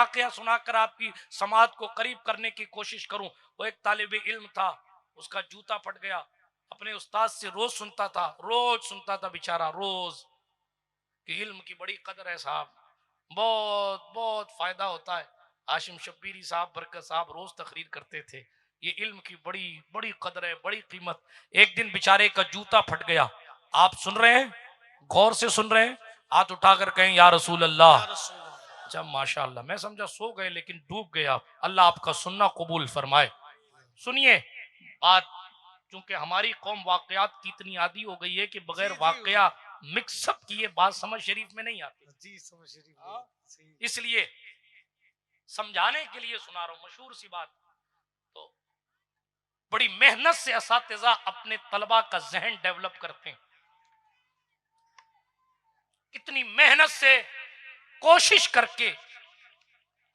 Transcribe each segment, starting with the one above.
वाकया सुनाकर आपकी समाज को करीब करने की कोशिश करूं। वो एक तालिब इल्म था, उसका जूता फट गया। अपने उस्ताद से रोज सुनता था बेचारा, रोज कि इल्म की बड़ी कदर है साहब, बहुत बहुत फायदा होता है। हाशिम शब्बीरी साहब, बरकत साहब रोज तकरीर करते थे, ये इल्म की बड़ी बड़ी कदर है, बड़ी कीमत। एक दिन बेचारे का जूता फट गया। आप सुन रहे हैं, गौर से सुन रहे हैं, हाथ उठाकर कहें या रसूल अल्लाह। जब माशाअल्लाह, मैं समझा सो गए लेकिन डूब गया। अल्लाह आपका सुनना कबूल फरमाए। सुनिए बात, क्योंकि हमारी कौम वाकयात की इतनी आदी हो गई है कि बगैर वाकया मिक्सअप किए बात समझ शरीफ में नहीं आती जी, समझ शरीफ। इसलिए समझाने के लिए सुना रहा हूं मशहूर सी बात। तो बड़ी मेहनत से असातिज़ा अपने तलबा का जहन डेवलप करते हैं, कितनी मेहनत से कोशिश करके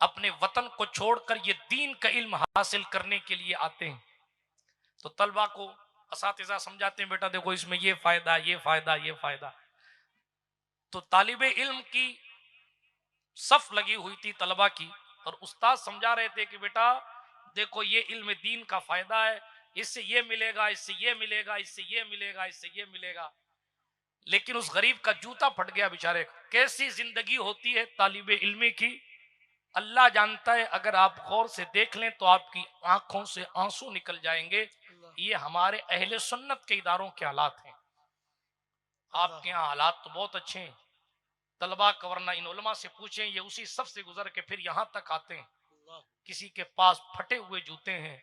अपने वतन को छोड़कर ये दीन का इल्म हासिल करने के लिए आते हैं। तो तलबा को असातिज़ा समझाते हैं, बेटा देखो इसमें ये फायदा, ये फायदा, ये फायदा। तो तालिबे इल्म की सफ लगी हुई थी तलबा की, और उस्ताद समझा रहे थे कि बेटा देखो ये इल्म दीन का फायदा है, इससे ये मिलेगा, इससे ये मिलेगा, इससे ये मिलेगा, इससे ये मिलेगा। लेकिन उस गरीब का जूता फट गया बेचारे का। कैसी जिंदगी होती है तालिबे इल्मी की, अल्लाह जानता है। अगर आप गौर से देख लें तो आपकी आंखों से आंसू निकल जाएंगे। ये हमारे अहले सुन्नत के इदारों के हालात हैं। आपके यहाँ हालात तो बहुत अच्छे हैं तलबा का, वरना इन उलमा से पूछें, ये उसी सब से गुजर के फिर यहाँ तक आते हैं। किसी के पास फटे हुए जूते हैं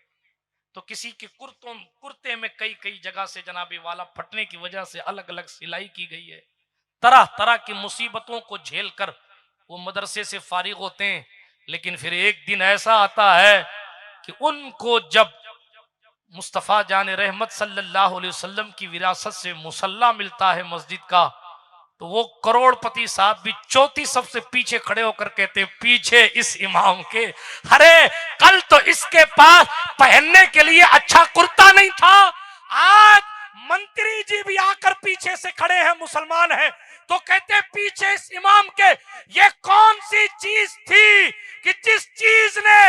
तो किसी के कुर्ते में कई कई जगह से जनाबे वाला फटने की वजह से अलग अलग सिलाई की गई है। तरह तरह की मुसीबतों को झेल कर वो मदरसे से फारिग होते हैं। लेकिन फिर एक दिन ऐसा आता है कि उनको जब मुस्तफ़ा जान रहमत सल्लल्लाहु अलैहि वसल्लम की विरासत से मुसल्ला मिलता है मस्जिद का, तो वो करोड़पति साहब भी चौथी सबसे पीछे खड़े होकर कहते हैं पीछे इस इमाम के, अरे कल तो इसके पास पहनने के लिए अच्छा कुर्ता नहीं था, आज मंत्री जी भी आकर पीछे से खड़े हैं, मुसलमान हैं, तो कहते हैं पीछे इस इमाम के। ये कौन सी चीज थी कि जिस चीज ने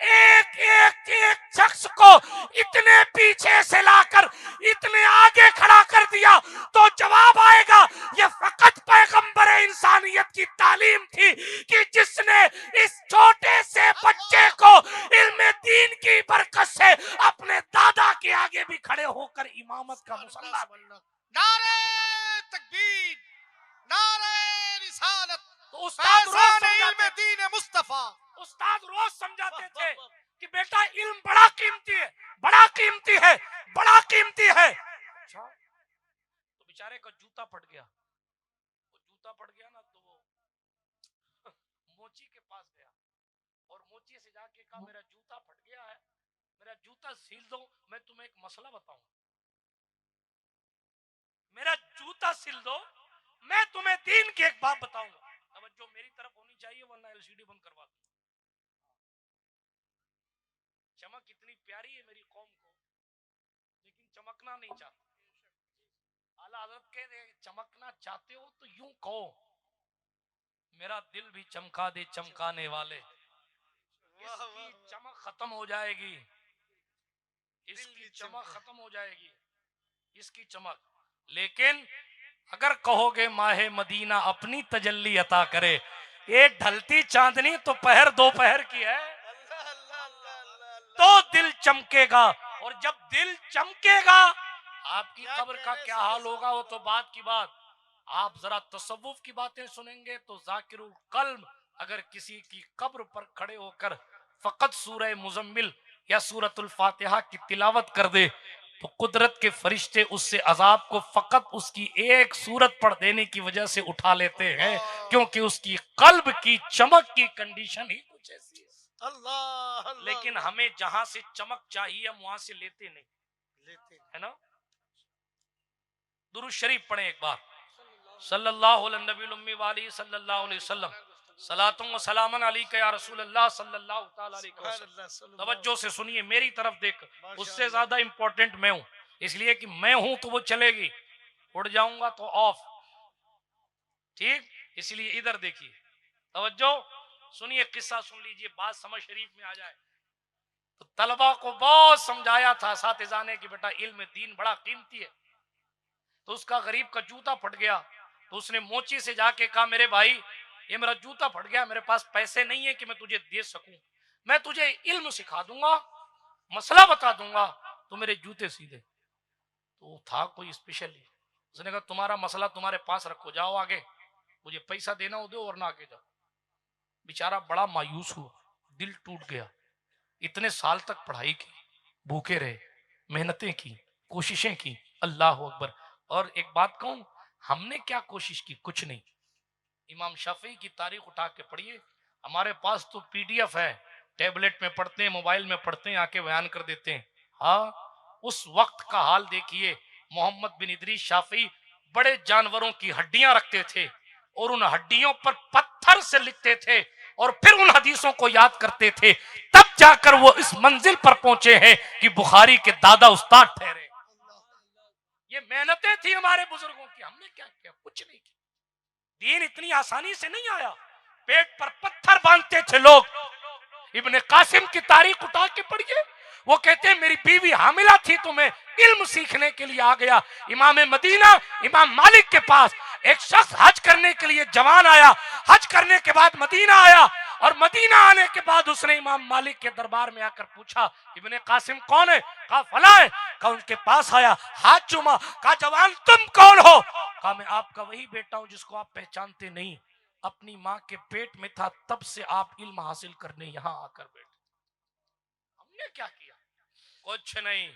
एक एक एक शख्स को इतने पीछे से लाकर इतने आगे खड़ा कर दिया? तो जवाब आएगा ये फकत पैगंबर इंसानियत की तालीम थी कि जिसने इस छोटे से बच्चे को इल्म दीन की बरकत से अपने दादा के आगे भी खड़े होकर इमामत का मुसल्ला बनना। नारे तकबीर, नारे रिसालत। तो उस्ताद रोज समझाते थे कि बेटा इल्म बड़ा कीमती है, बड़ा कीमती है, बड़ा कीमती है। अच्छा, तो बेचारे का जूता फट गया। वो जूता फट गया ना, तो वो मोची के पास गया और मोची से जाके कहा मेरा जूता फट गया है, मेरा जूता सील दो, मैं तुम्हें एक मसला बताऊंगा। मेरा जूता सिल दो, मैं तुम्हें दीन की एक बात बताऊंगा। अब जो मेरी तरफ होनी चाहिए, वरना एलसीडी बंद करवा दूं। चमक इतनी प्यारी है मेरी कौम को, लेकिन चमकना नहीं चाहते। आला हज़रत कहते हैं चमकना चाहते हो तो यूं कहो, मेरा दिल भी चमका दे चमकाने वाले। इसकी चमक खत्म हो जाएगी, इसकी चमक खत्म हो जाएगी, इसकी चमक। लेकिन अगर कहोगे माहे मदीना अपनी तजल्ली अता करे, ये ढलती चांदनी तो पहर दोपहर की है, तो दिल चमकेगा। और जब दिल चमकेगा आपकी कब्र का क्या हाल होगा वो तो बात की बात। आप जरा तसव्वुफ की बातें सुनेंगे तो जाकिरुल कल्ब अगर किसी की कब्र पर खड़े होकर फकत सूरह मुजम्मिल या सूरतुल फातिहा की तिलावत कर दे तो कुदरत के फरिश्ते उससे अजाब को फकत उसकी एक सूरत पढ़ देने की वजह से उठा लेते हैं, क्योंकि उसकी कल्ब की चमक की कंडीशन ही कुछ ऐसी है। अल्लाह, लेकिन हमें जहां से चमक चाहिए हम वहां से लेते नहीं, लेते है ना। दुरूद शरीफ पढ़े एक बार, सल्लल्लाहु अलैहि वसल्लम, सलातुम व सलामन अलैका या रसूल अल्लाह सल्लल्लाहु तआला अलैहि वसल्लम। तवज्जो से सुनिए मेरी तरफ देख, उससे ज्यादा इंपॉर्टेंट मैं हूं, इसलिए कि मैं हूं तो वो चलेगी, उड़ जाऊंगा तो ऑफ, ठीक। इसलिए इधर देखिए, तवज्जो, सुनिए किस्सा सुन लीजिए, बात समझ शरीफ में आ जाए। तो तलबा को बहुत समझाया था असातिज़ा ने कि बेटा इल्म दीन बड़ा कीमती है। तो उसका गरीब का जूता फट गया, तो उसने मोची से जाके कहा मेरे भाई ये मेरा जूता फट गया, मेरे पास पैसे नहीं है कि मैं तुझे दे सकूं, मैं तुझे इल्म सिखा दूंगा, मसला बता दूंगा, तो मेरे जूते सीधे। तो था कोई स्पेशली, उसने कहा तुम्हारा मसला तुम्हारे पास रखो, जाओ आगे, मुझे पैसा देना हो दो वरना आगे जाओ। बेचारा बड़ा मायूस हुआ, दिल टूट गया। इतने साल तक पढ़ाई की, भूखे रहे, मेहनतें की, कोशिशें की, अल्लाह अकबर। और एक बात कहूं, हमने क्या कोशिश की? कुछ नहीं। इमाम शाफी की तारीख उठा के पढ़िए, हमारे पास तो पीडीएफ है, टैबलेट में पढ़ते हैं, मोबाइल में पढ़ते हैं, आके बयान कर देते हैं। हाँ, उस वक्त का हाल देखिए। मोहम्मद बिन इदरीस शाफी बड़े जानवरों की हड्डियां रखते थे और उन हड्डियों पर पत्थर से लिखते थे और फिर उन हदीसों को याद करते थे, तब जाकर वो इस मंजिल पर पहुंचे हैं कि बुखारी के दादा उस्ताद ठहरे। ये मेहनतें थी हमारे बुजुर्गों की, हमने क्या किया? कुछ नहीं किया। दीन इतनी आसानी से नहीं आया, पेट पर पत्थर बांधते थे लोग। इब्ने कासिम की तारीख उठा के पढ़िए, वो कहते हैं मेरी बीवी हामिला थी तो मैं इल्म सीखने के लिए आ गया। इमाम मदीना इमाम मालिक के पास एक शख्स हज करने के लिए जवान आया, हज करने के बाद मदीना आया और मदीना आने के बाद उसने इमाम मालिक के दरबार में आकर पूछा इब्ने कासिम कौन है? कहा फला है। कहा उनके पास आया, हाथ चूमा, कहा जवान तुम कौन हो? कहा मैं आपका वही बेटा हूं जिसको आप पहचानते नहीं, अपनी माँ के पेट में था तब से आप इल्म हासिल करने यहाँ आकर बैठे। हमने क्या किया? कुछ नहीं।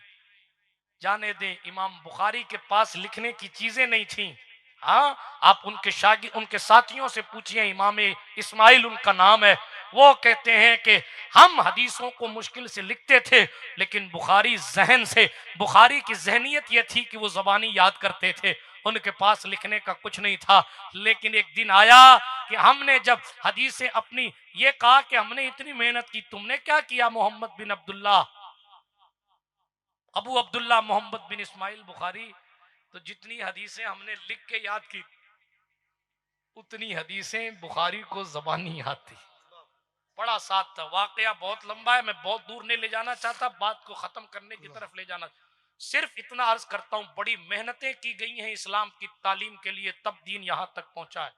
जाने दें, इमाम बुखारी के पास लिखने की चीजें नहीं थी। हाँ, आप उनके शागिर्द उनके साथियों से पूछिए, इमाम इस्माइल उनका नाम है, वो कहते हैं कि हम हदीसों को मुश्किल से लिखते थे लेकिन बुखारी जहन से, बुखारी की जहनियत यह थी कि वो जबानी याद करते थे, उनके पास लिखने का कुछ नहीं था। लेकिन एक दिन आया कि हमने जब हदीसें अपनी ये कहा कि हमने इतनी मेहनत की, तुमने क्या किया? मोहम्मद बिन अब्दुल्ला, अबू अब्दुल्ला मोहम्मद बिन इस्माइल बुखारी, तो जितनी हदीसें हमने लिख के याद की उतनी हदीसें बुखारी को जबानी याद थी। बड़ा साथ था। वाकया बहुत लंबा है, मैं बहुत दूर नहीं ले जाना चाहता, बात को खत्म करने की तरफ ले जाना। सिर्फ इतना अर्ज करता हूं, बड़ी मेहनतें की गई हैं इस्लाम की तालीम के लिए, तब दीन यहां तक पहुंचा है।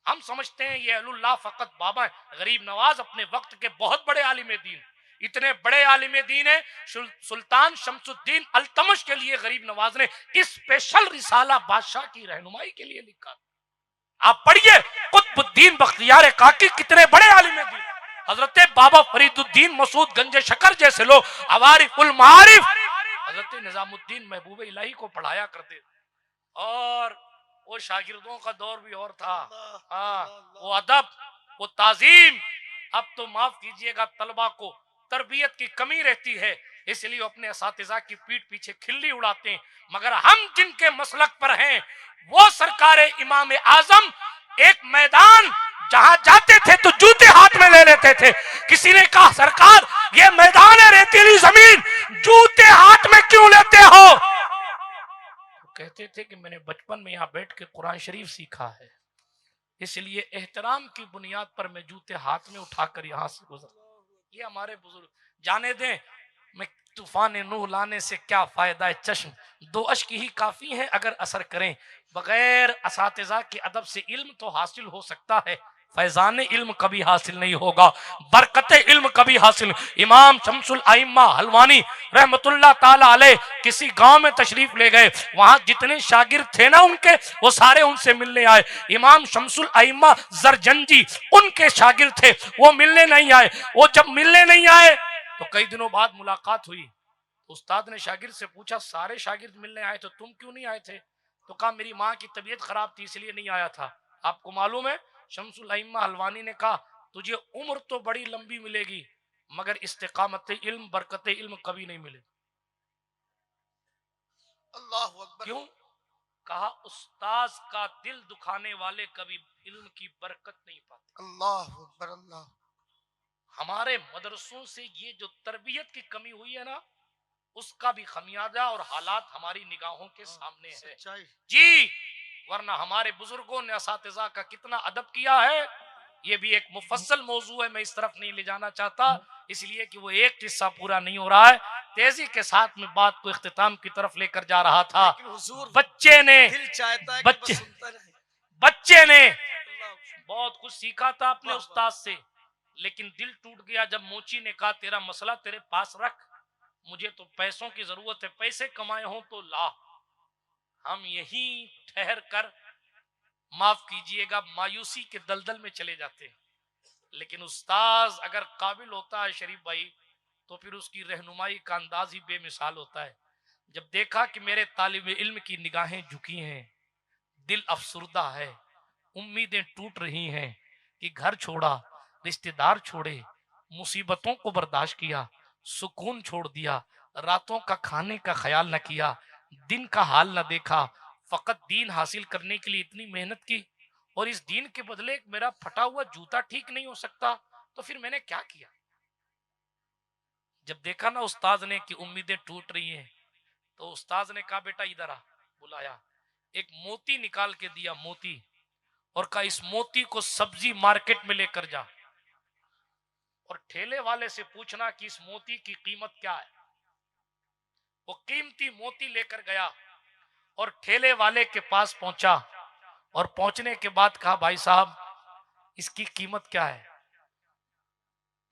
हम समझते हैं ये अहलुल्लाह फकत बाबा है। गरीब नवाज अपने वक्त के बहुत बड़े आलिम दीन, इतने बड़े आलिम दीन है, सुल्तान शमसुद्दीन अल्तमश के लिए गरीब नवाज ने स्पेशल रिसाला बादशाह की रहनुमाई के लिए लिखा। आप पढ़िए, कुतुबुद्दीन बख्तियार काकी कितने बड़े आलिम दीन, हजरत बाबा फरीदुद्दीन मसूद गंजे शकर जैसे लोग, अवारिफुल मारिफ हजरत निजामुद्दीन महबूब इलाही को पढ़ाया करते। और वो शागिर्दों का दौर भी और था। हाँ, वो अदब, वो ताजीम। अब तो माफ कीजिएगा, तलबा को तरबियत की कमी रहती है, इसलिए अपने असातिज़ा की पीठ पीछे खिल्ली उड़ाते हैं। मगर हम जिनके मसलक पर हैं, वो सरकार इमाम आजम एक मैदान जहां जाते थे तो जूते हाथ में ले लेते थे। किसी ने कहा सरकार ये मैदान है, रेतीली जमीन, जूते हाथ में क्यों लेते हो? कहते थे कि मैंने बचपन में यहाँ बैठ के कुरान शरीफ सीखा है, इसलिए एहतराम की बुनियाद पर मैं जूते हाथ में उठाकर यहाँ से गुजर। ये हमारे बुजुर्ग। जाने दें, मैं तूफान नूह लाने से क्या फायदा है चश्म, दो अश्क ही काफी हैं अगर असर करें। बगैर असातिज़ा के अदब से इल्म तो हासिल हो सकता है, फैजान इल्म कभी हासिल नहीं होगा, बरकत इल्म कभी हासिल। इमाम शमसुल आइम्मा हलवानी रहमतुल्लाह ताला अलैह किसी गांव में तशरीफ ले गए, वहां जितने शागिर्द थे ना उनके, वो सारे उनसे मिलने आए। इमाम शमसुल आइम्मा जरजंजी उनके शागिर्द थे, वो मिलने नहीं आए। वो जब मिलने नहीं आए तो कई दिनों बाद मुलाकात हुई। उस्ताद ने शागिर्द से पूछा, सारे शागिर्द मिलने आए तो तुम क्यों नहीं आए थे? तो कहा मेरी माँ की तबीयत खराब थी इसलिए नहीं आया था। आपको मालूम है, शमसुल अइम्मा हलवानी ने कहा तुझे उम्र तो बड़ी लंबी मिलेगी मगर इस्तिकामत इल्म, बरकत इल्म कभी नहीं मिलेगी। अल्लाह अकबर। क्यों? कहा उस्ताद का दिल दुखाने वाले कभी इल्म की बरकत नहीं पाते। अल्लाह अकबर। अल्लाह। हमारे मदरसों से ये जो तरबियत की कमी हुई है ना, उसका भी खमियाजा और हालात हमारी निगाहों के सामने है जी। वरना हमारे बुजुर्गों ने असातिज़ा का कितना अदब किया है। ये भी एक मुफस्सल मौजू है, मैं इस तरफ नहीं ले जाना चाहता इसलिए कि वो एक किस्सा पूरा नहीं हो रहा है। तेजी के साथ में बात को इख्तिताम की तरफ लेकर जा रहा था। बच्चे ने दिल चाहता है कि बच्चे बस सुनता रहे। बच्चे ने अल्लाह बहुत कुछ सीखा था अपने वाह, उस्ताद से, लेकिन दिल टूट गया जब मोची ने कहा तेरा मसला तेरे पास रख, मुझे तो पैसों की जरूरत है, पैसे कमाए हों तो ला। हम यही ठहर कर, माफ कीजिएगा, मायूसी के दलदल में चले जाते हैं। लेकिन उस्ताद अगर काबिल होता है शरीफ भाई, तो फिर उसकी रहनुमाई का अंदाज ही बेमिसाल होता है। जब देखा कि मेरे तालिब इल्म की निगाहें झुकी हैं, दिल अफसुर्दा है, उम्मीदें टूट रही हैं कि घर छोड़ा, रिश्तेदार छोड़े, मुसीबतों को बर्दाश्त किया, सुकून छोड़ दिया, रातों का खाने का ख्याल न किया, दिन का हाल न देखा, फकत दीन हासिल करने के लिए इतनी मेहनत की और इस दीन के बदले मेरा फटा हुआ जूता ठीक नहीं हो सकता, तो फिर मैंने क्या किया। जब देखा ना उस्ताद ने कि उम्मीदें टूट रही हैं, तो उस्ताद ने कहा बेटा इधर आ, बुलाया, एक मोती निकाल के दिया, मोती, और कहा इस मोती को सब्जी मार्केट में लेकर जा और ठेले वाले से पूछना कि इस मोती की कीमत क्या है। वो कीमती मोती लेकर गया और ठेले वाले के पास पहुंचा और पहुंचने के बाद कहा भाई साहब इसकी कीमत क्या है।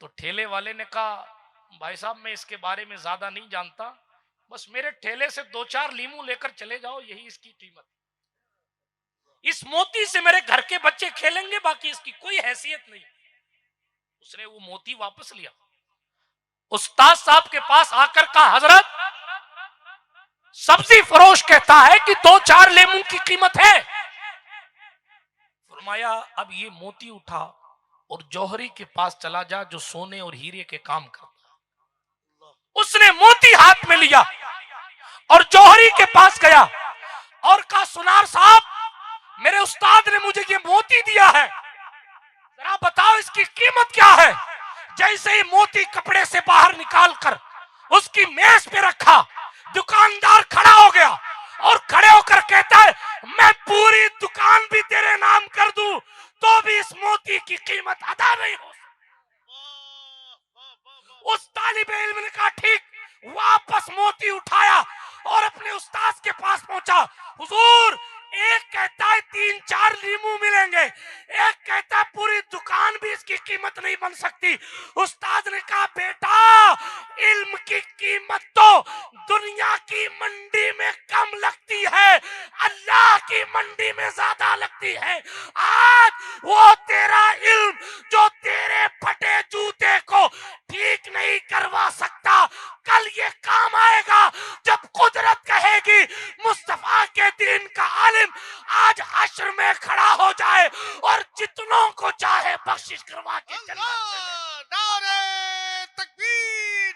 तो ठेले वाले ने कहा भाई साहब मैं इसके बारे में ज्यादा नहीं जानता, बस मेरे ठेले से 2-4 लीमू लेकर चले जाओ, यही इसकी कीमत। इस मोती से मेरे घर के बच्चे खेलेंगे, बाकी इसकी कोई हैसियत नहीं। उसने वो मोती वापस लिया। उस्ताद साहब के पास आकर कहा हजरत सब्जी फरोश कहता है कि 2-4 लेमू की कीमत है। फरमाया अब ये मोती उठा और जौहरी के पास चला जा जो सोने और हीरे के काम करता है। उसने मोती हाथ में लिया और जौहरी के पास गया और कहा सुनार साहब मेरे उस्ताद ने मुझे ये मोती दिया है, जरा बताओ इसकी कीमत क्या है। जैसे ही मोती कपड़े से बाहर निकालकर उसकी मेज पे रखा, दुकानदार खड़ा हो गया और खड़े होकर कहता है मैं पूरी दुकान भी तेरे नाम कर दूं तो भी इस मोती की कीमत अदा नहीं हो सकती। उस तालिबे इल्म ने कहा ठीक, वापस मोती उठाया और अपने उस्ताद के पास पहुंचा। हुजूर एक कहता है 3-4 लीमू मिलेंगे, एक कहता है पूरी दुकान भी इसकी कीमत नहीं बन सकती। उस्ताद ने कहा बेटा इल्म की कीमत तो दुनिया की मंडी में कम लगती है, अल्लाह की मंडी में ज्यादा लगती है। आज वो तेरा इल्म जो तेरे फटे जूते को ठीक नहीं करवा सकता, कल ये काम आएगा जब कुदरत कहेगी मुस्तफा के दीन का आलिम आज हश्र में खड़ा हो जाए और जितनों को चाहे बख्शिश करवा के नारे तकबीर,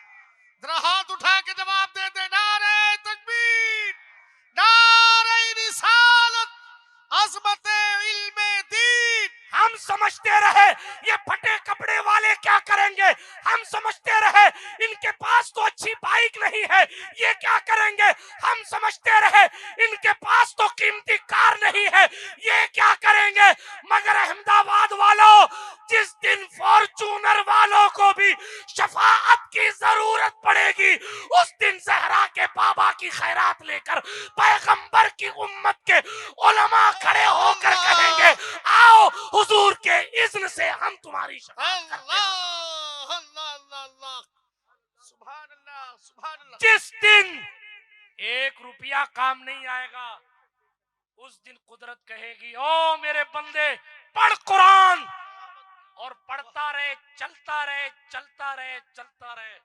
जरा हाथ उठा के जवाब दे दे, नारे तकबीर, नारे रिसालत, अज़मत इल्मे दीन। हम समझते रहे ये फटे कपड़े वाले क्या करेंगे, हम समझते रहे इनके पास तो अच्छी बाइक नहीं है ये क्या करेंगे, हम समझते रहे इनके पास तो कीमती कार नहीं है ये क्या करेंगे। मगर अहमदाबाद वालों जिस दिन फॉर्चूनर वालों को भी शफाअत की जरूरत पड़ेगी उस दिन ज़हरा के बाबा की खैरात लेकर पैगंबर की उम्मत के उलमा खड़े होकर कहेंगे आओ हुजूर के इज़्न से हम तुम्हारी शफाअत करते हैं। जिस दिन 1 रुपया काम नहीं आएगा उस दिन कुदरत कहेगी ओ मेरे बंदे पढ़ कुरान, और पढ़ता रहे, चलता रहे, चलता रहे, चलता रहे,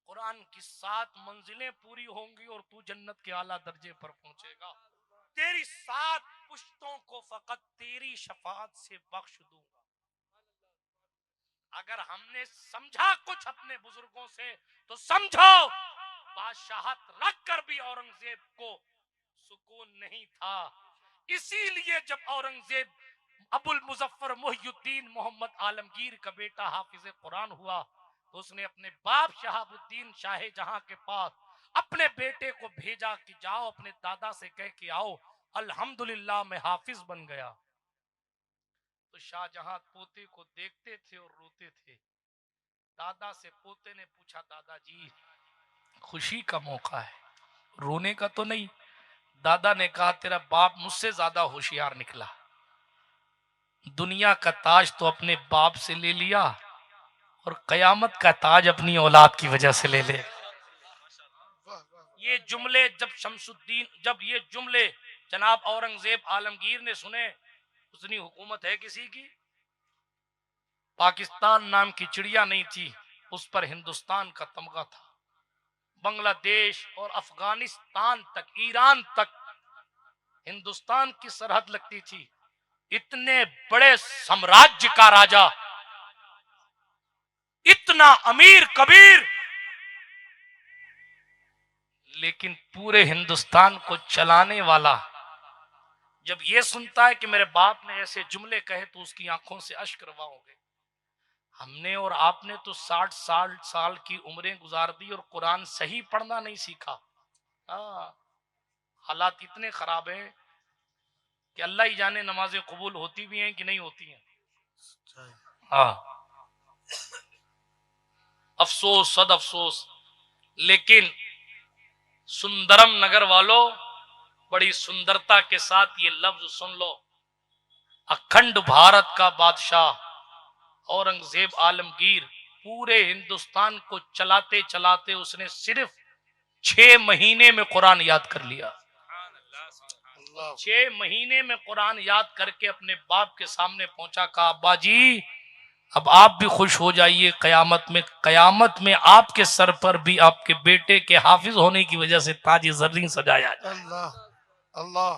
कुरान की 7 मंजिलें पूरी होंगी और तू जन्नत के आला दर्जे पर पहुंचेगा। तेरी 7 पुश्तों को फकत तेरी शफाअत से बख्श दूंगा। अगर हमने समझा कुछ अपने बुजुर्गों से तो समझो बादशाहत रखकर भी औरंगजेब को सुकून नहीं था। इसीलिए जब औरंगजेब अबुल मुजफ्फर मुहियुद्दीन मोहम्मद आलमगीर का बेटा हाफिज कुरान हुआ तो उसने अपने बाप शहाबुद्दीन शाह जहां के पास अपने बेटे को भेजा कि जाओ अपने दादा से कह के आओ अल्हम्दुलिल्लाह मैं हाफिज बन गया। तो शाहजहां पोते को देखते थे और रोते थे। दादा से पोते ने पूछा, दादाजी खुशी का मौका है, रोने का तो नहीं। दादा ने कहा, तेरा बाप मुझसे ज्यादा होशियार निकला। दुनिया का ताज तो अपने बाप से ले लिया और कयामत का ताज अपनी औलाद की वजह से ले ले। ये जुमले जब ये जुमले जनाब औरंगजेब आलमगीर ने सुने, उतनी हुकूमत है किसी की? पाकिस्तान नाम की चिड़िया नहीं थी, उस पर हिंदुस्तान का तमगा था। बांग्लादेश और अफगानिस्तान तक, ईरान तक हिंदुस्तान की सरहद लगती थी। इतने बड़े साम्राज्य का राजा, इतना अमीर कबीर, लेकिन पूरे हिंदुस्तान को चलाने वाला जब ये सुनता है कि मेरे बाप ने ऐसे जुमले कहे तो उसकी आंखों से अश्क रवा हो गए। हमने और आपने तो 60 साल की उम्रें गुजार दी और कुरान सही पढ़ना नहीं सीखा। हालात इतने खराब हैं कि अल्लाह ही जाने नमाजें कबूल होती भी हैं कि नहीं होती हैं। अफसोस, सद अफसोस। लेकिन सुंदरम नगर वालों, बड़ी सुंदरता के साथ ये लफ्ज सुन लो। अखंड भारत का बादशाह औरंगजेब आलमगीर पूरे हिंदुस्तान को चलाते चलाते उसने सिर्फ 6 महीने में कुरान याद कर लिया। 6 महीने में कुरान याद करके अपने बाप के सामने पहुंचा, कहा, अब्बा जी अब आप भी खुश हो जाइए, कयामत में आपके सर पर भी आपके बेटे के हाफिज होने की वजह से ताज ज़र्री सजाया जाए। अल्लाह।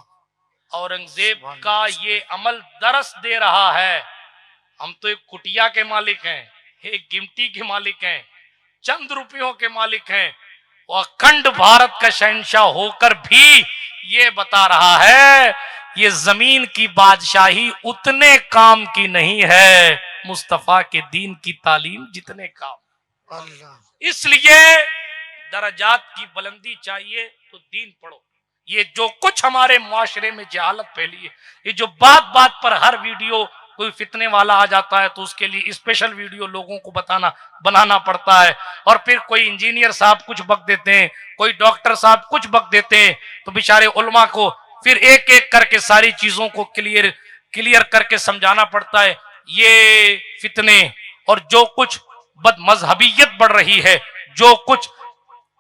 औरंगजेब का ये अमल दरस दे रहा है, हम तो एक कुटिया के मालिक हैं, एक गिमटी के मालिक हैं, चंद रुपयों के मालिक हैं। वो अखंड भारत का शहंशाह होकर भी ये बता रहा है ये जमीन की बादशाही उतने काम की नहीं है मुस्तफा के दीन की तालीम जितने काम। इसलिए दर्जात की बुलंदी चाहिए तो दीन पढ़ो। ये जो कुछ हमारे मुआशरे में जहालत फैली है, ये जो बात बात पर हर वीडियो कोई फितने वाला आ जाता है तो उसके लिए स्पेशल वीडियो लोगों को बनाना पड़ता है, और फिर कोई इंजीनियर साहब कुछ बक देते हैं, कोई डॉक्टर साहब कुछ बक देते हैं, तो बेचारे उलमा को फिर एक एक करके सारी चीजों को क्लियर करके समझाना पड़ता है। ये फितने और जो कुछ बदमजहबियत बढ़ रही है, जो कुछ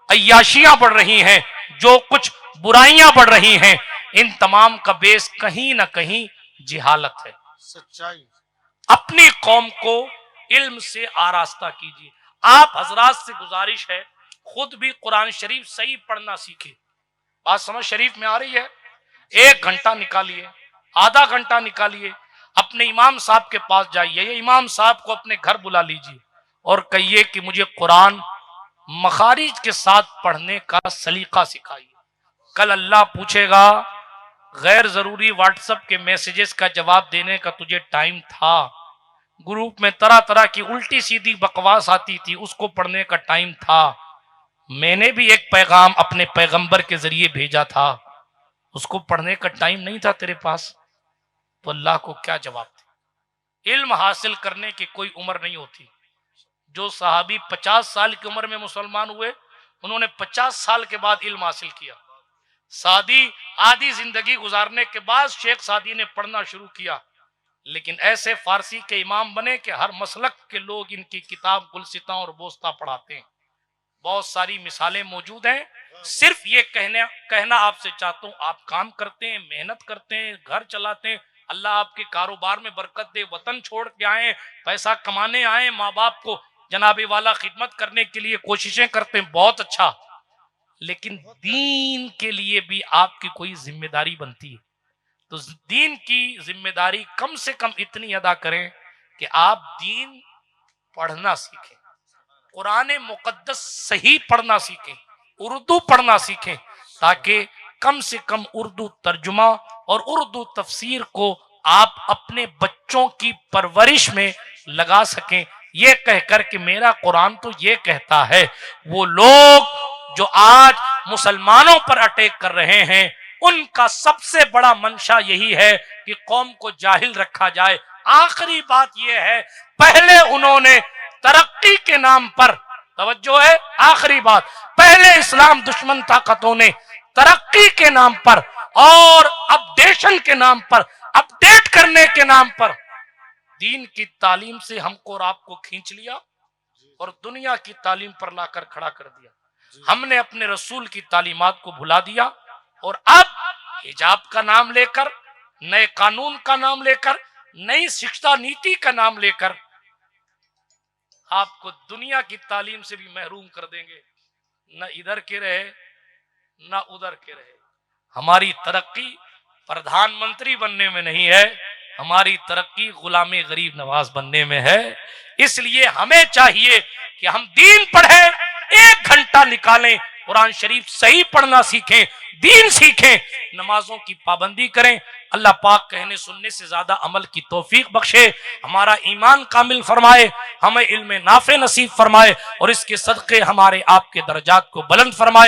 अय्याशियां बढ़ रही हैं, जो कुछ बुराइयां बढ़ रही हैं, इन तमाम का बेस कहीं ना कहीं जिहालत है, सच्चाई। अपनी कौम को इल्म से आरास्ता कीजिए। आप हजरात से गुजारिश है, खुद भी कुरान शरीफ सही पढ़ना सीखे। बात समझ शरीफ में आ रही है? 1 घंटा निकालिए, आधा घंटा निकालिए, अपने इमाम साहब के पास जाइए, इमाम साहब को अपने घर बुला लीजिए और कहिए कि मुझे कुरान मखारिज के साथ पढ़ने का सलीका सिखाइए। कल अल्लाह पूछेगा, गैर जरूरी व्हाट्सएप के मैसेजेस का जवाब देने का तुझे टाइम था? ग्रुप में तरह तरह की उल्टी सीधी बकवास आती थी, उसको पढ़ने का टाइम था? मैंने भी एक पैगाम अपने पैगंबर के जरिए भेजा था, उसको पढ़ने का टाइम नहीं था तेरे पास? तो अल्लाह को क्या जवाब दे? इल्म हासिल करने की कोई उम्र नहीं होती। जो सहाबी 50 साल की उम्र में मुसलमान हुए, उन्होंने 50 साल के बाद इल्म हासिल किया। सादी आधी जिंदगी गुजारने के बाद शेख सादी ने पढ़ना शुरू किया, लेकिन ऐसे फारसी के इमाम बने कि हर मसलक के लोग इनकी किताब गुलसिता और बोस्ता पढ़ाते हैं। बहुत सारी मिसालें मौजूद हैं। सिर्फ ये कहना आपसे चाहता हूं, आप काम करते हैं, मेहनत करते हैं, घर चलाते हैं, अल्लाह आपके कारोबार में बरकत दे, वतन छोड़ के आए, पैसा कमाने आए, माँ बाप को जनाबे वाला खिदमत करने के लिए कोशिशें करते हैं, बहुत अच्छा, लेकिन दीन के लिए भी आपकी कोई जिम्मेदारी बनती है। तो दीन की जिम्मेदारी कम से कम इतनी अदा करें कि आप दीन पढ़ना सीखें, कुरान मुकद्दस सही पढ़ना सीखें, उर्दू पढ़ना सीखें, ताकि कम से कम उर्दू तर्जुमा और उर्दू तफसीर को आप अपने बच्चों की परवरिश में लगा सकें। ये कहकर कि मेरा कुरान तो ये कहता है। वो लोग जो आज मुसलमानों पर अटैक कर रहे हैं, उनका सबसे बड़ा मंशा यही है कि कौम को जाहिल रखा जाए। आखिरी बात यह है, पहले उन्होंने तरक्की के नाम पर, तवज्जो है, आखिरी बात, पहले इस्लाम दुश्मन ताकतों ने तरक्की के नाम पर और अपडेशन के नाम पर, अपडेट करने के नाम पर दीन की तालीम से हमको और आपको खींच लिया और दुनिया की तालीम पर लाकर खड़ा कर दिया। हमने अपने रसूल की तालीमात को भुला दिया और अब हिजाब का नाम लेकर, नए कानून का नाम लेकर, नई शिक्षा नीति का नाम लेकर आपको दुनिया की तालीम से भी महरूम कर देंगे। न इधर के रहे न उधर के रहे। हमारी तरक्की प्रधानमंत्री बनने में नहीं है, हमारी तरक्की गुलामी गरीब नवाज बनने में है। इसलिए हमें चाहिए कि हम दीन पढ़ें, 1 घंटा निकालें, कुरान शरीफ सही पढ़ना सीखें, दीन सीखें, नमाजों की पाबंदी करें। अल्लाह पाक कहने सुनने से ज्यादा अमल की तौफीक बख्शे, हमारा ईमान कामिल फरमाए, हमें इल्म नाफे नसीब फरमाए और इसके सदक़े हमारे आपके दर्जात को बुलंद फरमाए।